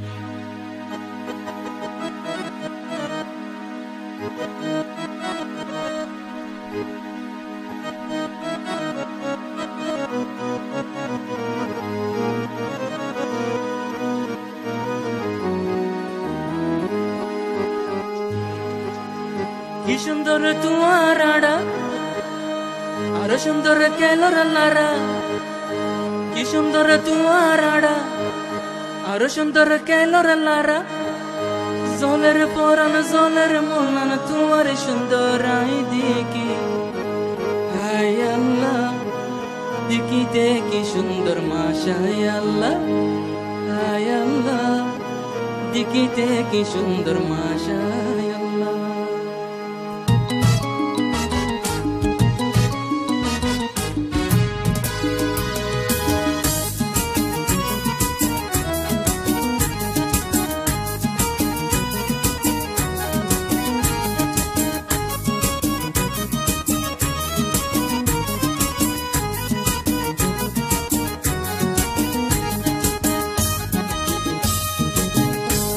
কি সুন্দর তোমার আড়া, আরো সুন্দর কেলোর লারা। কি সুন্দর তোমার আড়া, আরো সুন্দর কেলোর লারা। জলের পরান জলের মনান তোমার সুন্দর আই দেখি। হায় আল্লাহ, দেখিতে কি সুন্দর মাশায় আল্লাহ। হায় আল্লাহ, দেখিতে কি সুন্দর মাশায় আল্লাহ।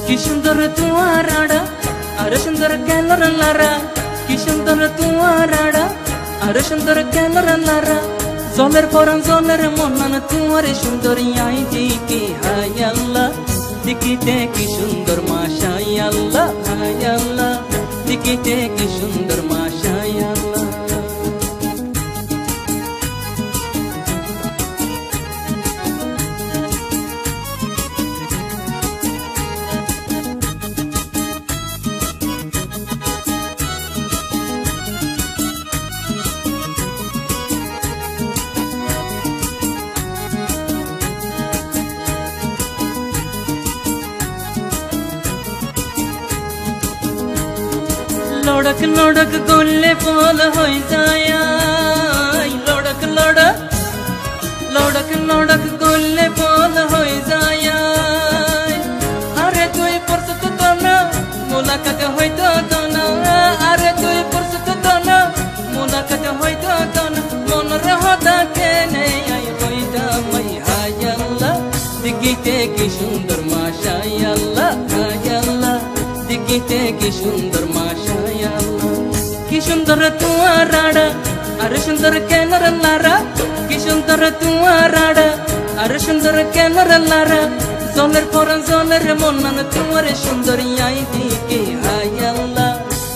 কি সুন্দর তোমার আড়া, আরো সুন্দর কেলোর লারা। কি সুন্দর তোমার আড়া, আরো সুন্দর কেলোর লারা। জলের পরান জলের মনান তোমার সুন্দর আই দেখি। হায় আল্লাহ, দেখিতে কি সুন্দর মাশায় আল্লাহ। হায় আল্লাহ, দেখিতে কি সুন্দর মাশায় আল্লাহ। লড়ক লড়ক করলে ফল হয়ে যায়। লড়ক লড়ক লড়ক লড়ক করলে ফল হয়ে যায়। আরে তুই পরশু তো না মোলাকাত হয়তো তো না। আরে তুই পরশু তো না মোলাকাত হয়তো তো না। মনের হতাকে নেই আই হইতা মাই। হায় আল্লাহ, দেখিতে কি সুন্দর মাশায় আল্লাহ। হায় আল্লাহ, দেখিতে কি সুন্দর মাশায় আল্লাহ। কি সুন্দর তোমার আড়া, আরো সুন্দর কেলোর লারা। কি সুন্দর তোমার আড়া, আরো সুন্দর কেলোর লারা। জলের পরান জলের মনান তোমার সুন্দর আই দেখি। হায় আল্লাহ,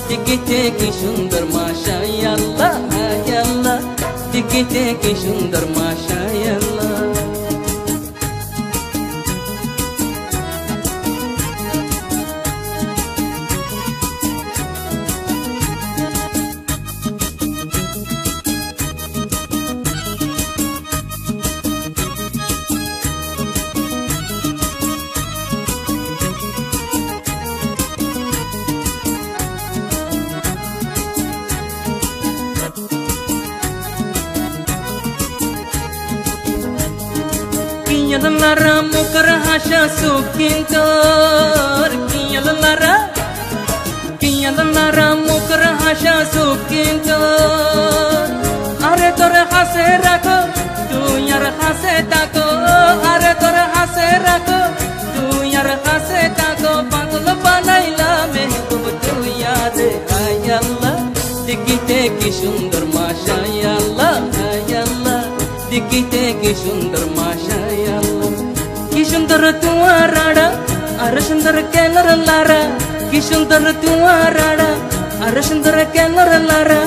দেখিতে কি সুন্দর মাশায় আল্লাহ। হায় আল্লাহ, দেখিতে কি সুন্দর মাশায় আল্লাহ। lara mukar hasha sukintor kiyal lara mukar hasha sukintor are tor hase rakho tu yar hase tako are tor hase rakho tu yar hase tako pagol banaila mehbub tu yaad ay Allah dikhte ki sundar mashallah ay Allah dikhte ki sundar mashallah ki sundar tumara ar sundar kelar lara ki sundar tumara ar sundar kelar lara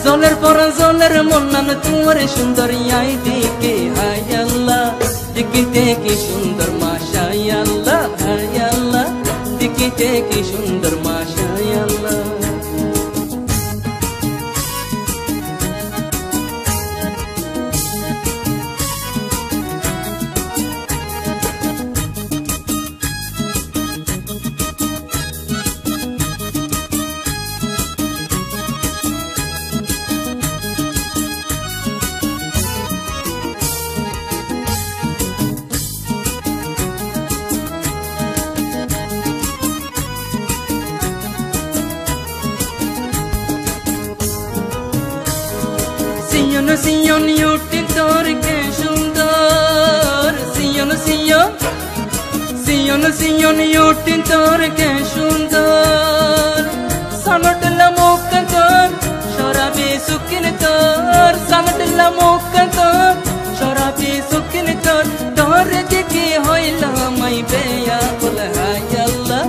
zoler poran zoler monnan tumar sundar ai dikhe ay Allah dikhte ki sundar mashallah ay Allah dikhte ki sundar mashallah Sion yutin tor ke sundar Sion সিয়ন ইউটিন তোর কে সুন্দর সামটলা মুক্কা তোর শরাবি সুকিন তোর সামটলা মুক্কা তোর শরাবি সুকিন তোর তোর দেখি হইলাম মাই বেয়া বল হায় আল্লাহ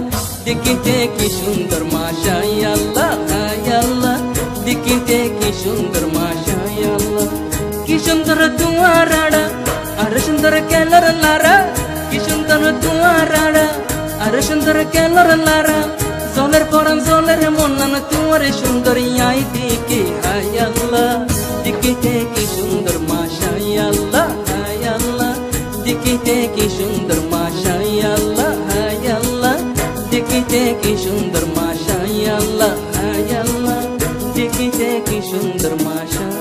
দেখিতে কি সুন্দর মাশাআল্লাহ হায় আল্লাহ দেখিতে কি সুন্দর মাশাআল্লাহ কি সুন্দর তোমার আড়া আর সুন্দর কেলার লারা কি সুন্দর তোমার আড়া আর সুন্দর কেলার লারা জলের পরান জলের মনান তোমার সুন্দর আই দেখি হায় আল্লাহ দেখিতে কি সুন্দর মাশাআল্লাহ হায় আল্লাহ দেখিতে কি সুন্দর মাশাআল্লাহ হায় আল্লাহ দেখিতে কি সুন্দর মাশাআল্লাহ হায় আল্লাহ দেখিতে কি সুন্দর মাশাআল্লাহ